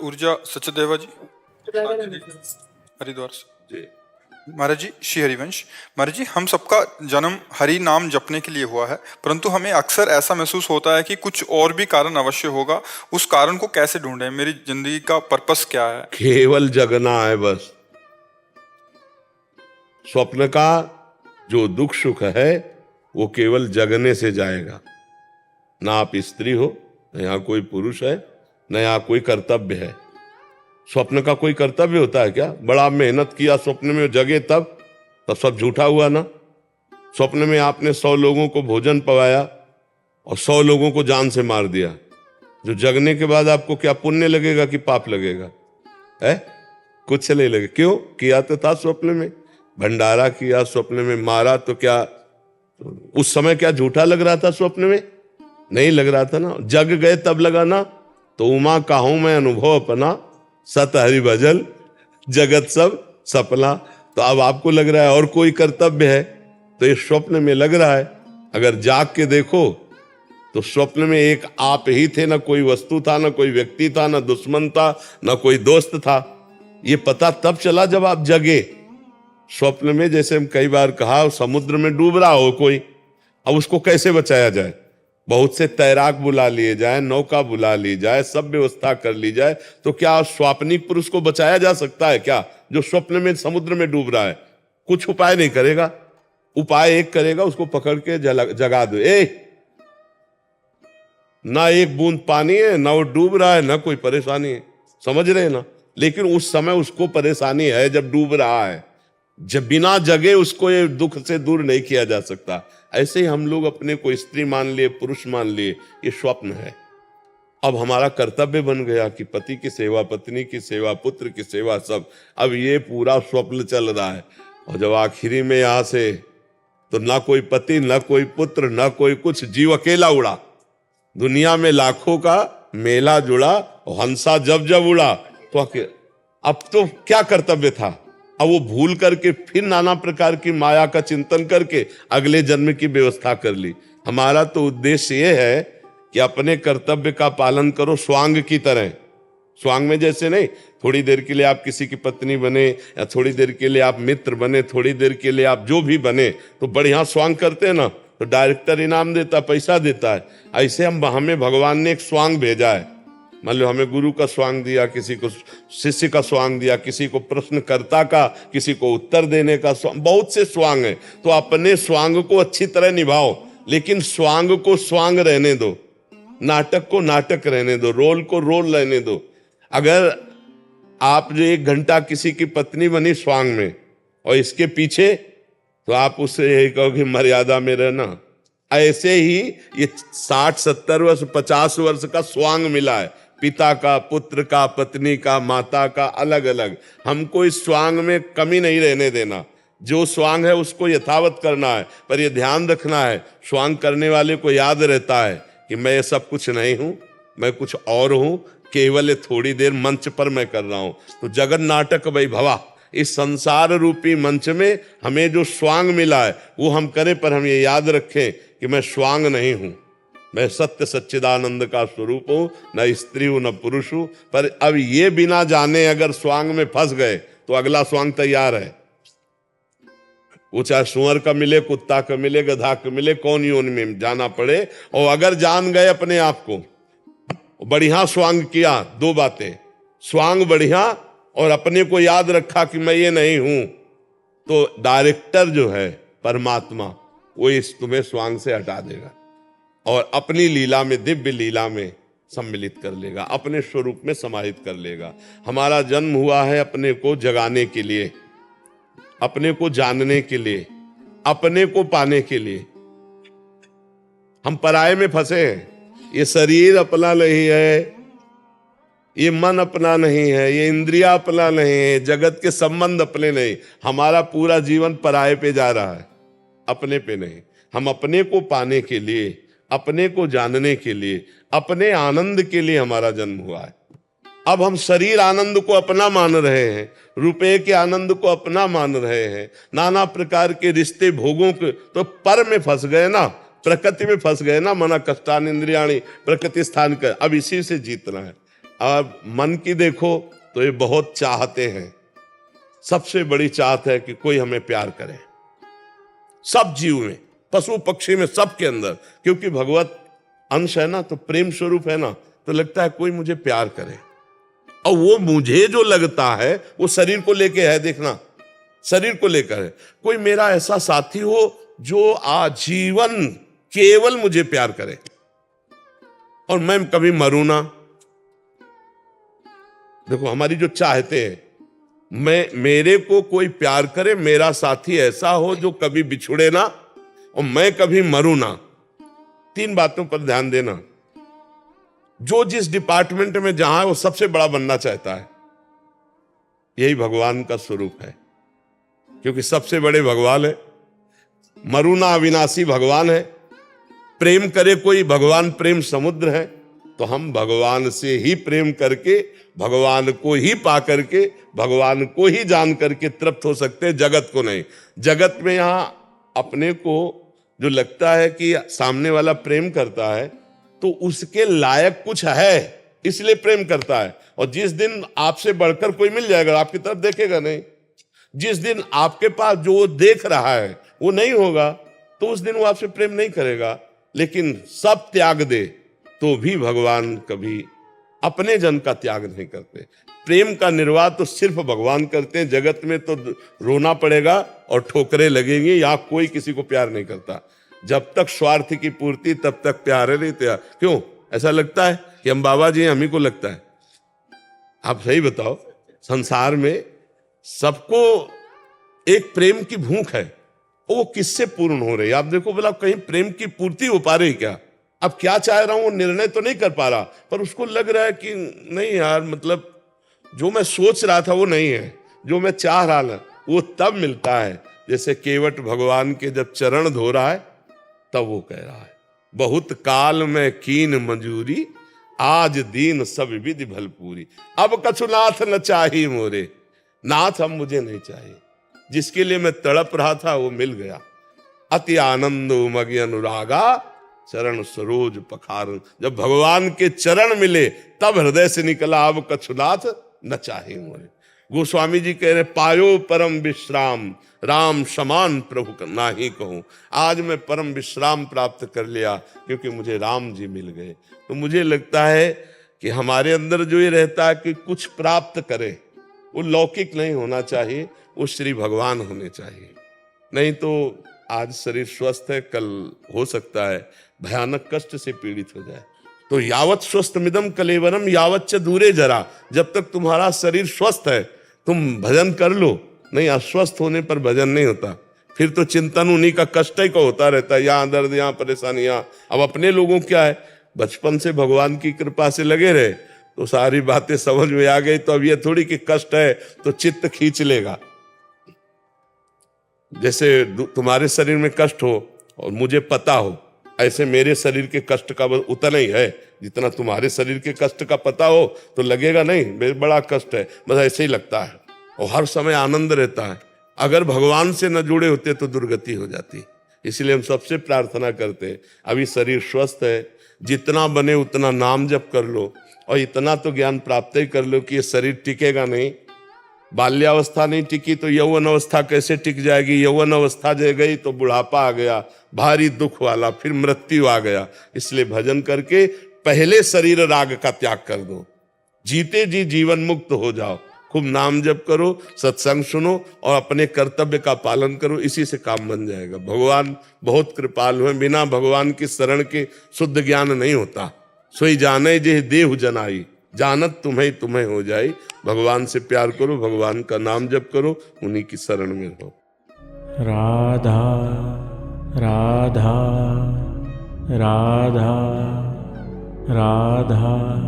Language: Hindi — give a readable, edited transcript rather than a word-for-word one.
ऊर्जा सचदेवा जी हरिद्वार से जी। महाराज जी, श्री हरिवंश। महाराज जी, हम सबका जन्म हरि नाम जपने के लिए हुआ है, परंतु हमें अक्सर ऐसा महसूस होता है कि कुछ और भी कारण अवश्य होगा। उस कारण को कैसे ढूंढें? मेरी जिंदगी का पर्पस क्या है? केवल जगना है बस। स्वप्न का जो दुख सुख है वो केवल जगने से जाएगा। ना आप स्त्री हो, न यहाँ कोई पुरुष है, न यहाँ कोई कर्तव्य है। स्वप्न का कोई कर्तव्य होता है क्या? बड़ा मेहनत किया स्वप्न में, जगे तब सब झूठा हुआ ना। स्वप्न में आपने 100 लोगों को भोजन पवाया और 100 लोगों को जान से मार दिया। जो जगने के बाद आपको क्या पुण्य लगेगा कि पाप लगेगा? है कुछ नहीं लगे। क्यों? किया तो था स्वप्न में, भंडारा किया स्वप्न में, मारा तो क्या उस समय क्या झूठा लग रहा था? स्वप्न में नहीं लग रहा था ना। जग गए तब लगा ना। तो उमा काहूं मैं अनुभव अपना, सत हरि भजल जगत सब सपना। तो अब आपको लग रहा है और कोई कर्तव्य है, तो ये स्वप्न में लग रहा है। अगर जाग के देखो तो स्वप्न में एक आप ही थे, ना कोई वस्तु था, ना कोई व्यक्ति था, ना दुश्मन था, ना कोई दोस्त था। ये पता तब चला जब आप जगे। स्वप्न में जैसे हम कई बार कहा, समुद्र में डूब रहा हो कोई, अब उसको कैसे बचाया जाए? बहुत से तैराक बुला लिए जाए, नौका बुला ली जाए, सब व्यवस्था कर ली जाए, तो क्या स्वाप्निक पुरुष को बचाया जा सकता है क्या? जो स्वप्न में समुद्र में डूब रहा है, कुछ उपाय नहीं करेगा। उपाय एक करेगा, उसको पकड़ के जगा दो। ना एक बूंद पानी है, ना वो डूब रहा है, ना कोई परेशानी है। समझ रहे ना? लेकिन उस समय उसको परेशानी है जब डूब रहा है। जब बिना जगे उसको ये दुख से दूर नहीं किया जा सकता। ऐसे ही हम लोग अपने को स्त्री मान लिए, पुरुष मान लिए, ये स्वप्न है। अब हमारा कर्तव्य बन गया कि पति की सेवा, पत्नी की सेवा, पुत्र की सेवा, सब। अब ये पूरा स्वप्न चल रहा है। और जब आखिरी में यहां से तो ना कोई पति, ना कोई पुत्र, ना कोई कुछ, जीव अकेला उड़ा। दुनिया में लाखों का मेला जुड़ा, हंसा जब जब उड़ा। तो अब तो क्या कर्तव्य था? अब वो भूल करके फिर नाना प्रकार की माया का चिंतन करके अगले जन्म की व्यवस्था कर ली। हमारा तो उद्देश्य ये है कि अपने कर्तव्य का पालन करो स्वांग की तरह। स्वांग में जैसे नहीं, थोड़ी देर के लिए आप किसी की पत्नी बने, या थोड़ी देर के लिए आप मित्र बने, थोड़ी देर के लिए आप जो भी बने, तो बढ़िया स्वांग करते हैं ना, तो डायरेक्टर इनाम देता, पैसा देता है। ऐसे हमें भगवान ने एक स्वांग भेजा है। मान लो हमें गुरु का स्वांग दिया, किसी को शिष्य का स्वांग दिया, किसी को प्रश्नकर्ता का, किसी को उत्तर देने का स्वांग, बहुत से स्वांग है। तो अपने स्वांग को अच्छी तरह निभाओ, लेकिन स्वांग को स्वांग रहने दो, नाटक को नाटक रहने दो, रोल को रोल रहने दो। अगर आप जो 1 घंटा किसी की पत्नी बनी स्वांग में, और इसके पीछे, तो आप उससे यही कहो कि मर्यादा में रहना। ऐसे ही ये 60-70 वर्ष 50 वर्ष का स्वांग मिला है, पिता का, पुत्र का, पत्नी का, माता का, अलग अलग। हमको इस स्वांग में कमी नहीं रहने देना। जो स्वांग है उसको यथावत करना है, पर यह ध्यान रखना है, स्वांग करने वाले को याद रहता है कि मैं ये सब कुछ नहीं हूं, मैं कुछ और हूं, केवल थोड़ी देर मंच पर मैं कर रहा हूं। तो जगन नाटक वैभवा, इस संसार रूपी मंच में हमें जो स्वांग मिला है वो हम करें, पर हम ये याद रखें कि मैं स्वांग नहीं हूं, मैं सत्य सच्चिदानंद का स्वरूप हूं, न स्त्री हूं न पुरुष हूं। पर अब ये बिना जाने अगर स्वांग में फंस गए तो अगला स्वांग तैयार है। वो चाहे सुअर का मिले, कुत्ता का मिले, गधा का मिले, कौन योनि में जाना पड़े। और अगर जान गए अपने आप को, बढ़िया स्वांग किया, 2 बातें, स्वांग बढ़िया और अपने को याद रखा कि मैं ये नहीं हूं, तो डायरेक्टर जो है परमात्मा, वो इस तुम्हें स्वांग से हटा देगा और अपनी लीला में, दिव्य लीला में सम्मिलित कर लेगा, अपने स्वरूप में समाहित कर लेगा। हमारा जन्म हुआ है अपने को जगाने के लिए, अपने को जानने के लिए, अपने को पाने के लिए। हम पराये में फंसे हैं। ये शरीर अपना नहीं है, ये मन अपना नहीं है, ये इंद्रिया अपना नहीं है, जगत के संबंध अपने नहीं। हमारा पूरा जीवन पराये पे जा रहा है, अपने पे नहीं। हम अपने को पाने के लिए, अपने को जानने के लिए, अपने आनंद के लिए हमारा जन्म हुआ है। अब हम शरीर आनंद को अपना मान रहे हैं, रुपए के आनंद को अपना मान रहे हैं, नाना प्रकार के रिश्ते भोगों के, तो पर में फंस गए ना, प्रकृति में फंस गए ना। मना कष्टान इंद्रियाणी प्रकृति स्थान का। अब इसी से जीतना है। अब मन की देखो तो ये बहुत चाहते हैं, सबसे बड़ी चाहत है कि कोई हमें प्यार करे, सब जीव में, पशु पक्षी में, सबके अंदर, क्योंकि भगवत अंश है ना, तो प्रेम स्वरूप है ना, तो लगता है कोई मुझे प्यार करे। और वो मुझे जो लगता है वो शरीर को लेके है, देखना, शरीर को लेकर है। कोई मेरा ऐसा साथी हो जो आजीवन केवल मुझे प्यार करे और मैं कभी मरूं ना। देखो हमारी जो चाहते हैं, मेरे को कोई प्यार करे, मेरा साथी ऐसा हो जो कभी बिछुड़े ना और मैं कभी मरूं ना। 3 बातों पर ध्यान देना। जो जिस डिपार्टमेंट में जहां है वो सबसे बड़ा बनना चाहता है, यही भगवान का स्वरूप है, क्योंकि सबसे बड़े भगवान है। मरुना अविनाशी भगवान है। प्रेम करे कोई, भगवान प्रेम समुद्र है। तो हम भगवान से ही प्रेम करके, भगवान को ही पा करके, भगवान को ही जान करके तृप्त हो सकते हैं, जगत को नहीं। जगत में यहां अपने को जो लगता है कि सामने वाला प्रेम करता है तो उसके लायक कुछ है, इसलिए प्रेम करता है। और जिस दिन आपसे बढ़कर कोई मिल जाएगा, आपकी तरफ देखेगा नहीं। जिस दिन आपके पास जो देख रहा है वो नहीं होगा, तो उस दिन वो आपसे प्रेम नहीं करेगा। लेकिन सब त्याग दे तो भी भगवान कभी अपने जन का त्याग नहीं करते। प्रेम का निर्वाह तो सिर्फ भगवान करते हैं। जगत में तो रोना पड़ेगा और ठोकरें लगेंगी, या कोई किसी को प्यार नहीं करता। जब तक स्वार्थ की पूर्ति तब तक प्यार नहीं त्याग। क्यों ऐसा लगता है कि हम बाबा जी हैं, हम ही को लगता है? आप सही बताओ, संसार में सबको एक प्रेम की भूख है, वो किससे पूर्ण हो रही है? आप देखो बोला कहीं प्रेम की पूर्ति हो पा रही क्या? अब क्या चाह रहा हूं वो निर्णय तो नहीं कर पा रहा, पर उसको लग रहा है कि नहीं यार, मतलब जो मैं सोच रहा था वो नहीं है, जो मैं चाह रहा ना वो तब मिलता है। जैसे केवट भगवान के जब चरण धो रहा है तब वो कह रहा है, बहुत काल में कीन मंजूरी, आज दीन सब विधि भलपूरी। अब कछु नाथ न चाही मोरे, नाथ अब मुझे नहीं चाहिए। जिसके लिए मैं तड़प रहा था वो मिल गया। अति आनंद उमगी अनुरागा, चरण सरोज पखारन। जब भगवान के चरण मिले तब हृदय से निकला, अब कछुनाथ न चाहे मोरे। गोस्वामी जी कह रहे, पायो परम विश्राम, राम समान प्रभु नाही कहूं। आज मैं परम विश्राम प्राप्त कर लिया क्योंकि मुझे राम जी मिल गए। तो मुझे लगता है कि हमारे अंदर जो ये रहता है कि कुछ प्राप्त करे, वो लौकिक नहीं होना चाहिए, वो श्री भगवान होने चाहिए। नहीं तो आज शरीर स्वस्थ है, कल हो सकता है भयानक कष्ट से पीड़ित हो जाए। तो यावत स्वस्थ मिदम कलेवरम यावच्च दूरे जरा। जब तक तुम्हारा शरीर स्वस्थ है तुम भजन कर लो, नहीं अस्वस्थ होने पर भजन नहीं होता। फिर तो चिंतन उन्हीं का कष्ट ही का होता रहता है, यहाँ दर्द, यहाँ परेशानियां। अब अपने लोगों क्या है, बचपन से भगवान की कृपा से लगे रहे तो सारी बातें समझ में आ गई। तो अब ये थोड़ी कि कष्ट है तो चित्त खींच लेगा। जैसे तुम्हारे शरीर में कष्ट हो और मुझे पता हो, ऐसे मेरे शरीर के कष्ट का उतना ही है जितना तुम्हारे शरीर के कष्ट का पता हो, तो लगेगा नहीं बड़ा कष्ट है, बस ऐसे ही लगता है। और हर समय आनंद रहता है। अगर भगवान से न जुड़े होते तो दुर्गति हो जाती। इसलिए हम सबसे प्रार्थना करते हैं, अभी शरीर स्वस्थ है, जितना बने उतना नाम जप कर लो, और इतना तो ज्ञान प्राप्त ही कर लो कि ये शरीर टिकेगा नहीं। बाल्यावस्था नहीं टिकी तो यौवन अवस्था कैसे टिक जाएगी? यौवन अवस्था जो गई तो बुढ़ापा आ गया, भारी दुख वाला, फिर मृत्यु आ गया। इसलिए भजन करके पहले शरीर राग का त्याग कर दो, जीते जी जीवन मुक्त हो जाओ। खूब नाम जप करो, सत्संग सुनो और अपने कर्तव्य का पालन करो, इसी से काम बन जाएगा। भगवान बहुत कृपालु है, बिना भगवान की शरण के शुद्ध ज्ञान नहीं होता। सोई जाने जे देहु जनाई, जानत तुम्हें तुम्हें हो जाई। भगवान से प्यार करो, भगवान का नाम जप करो, उन्हीं की शरण में रहो। राधा राधा राधा राधा।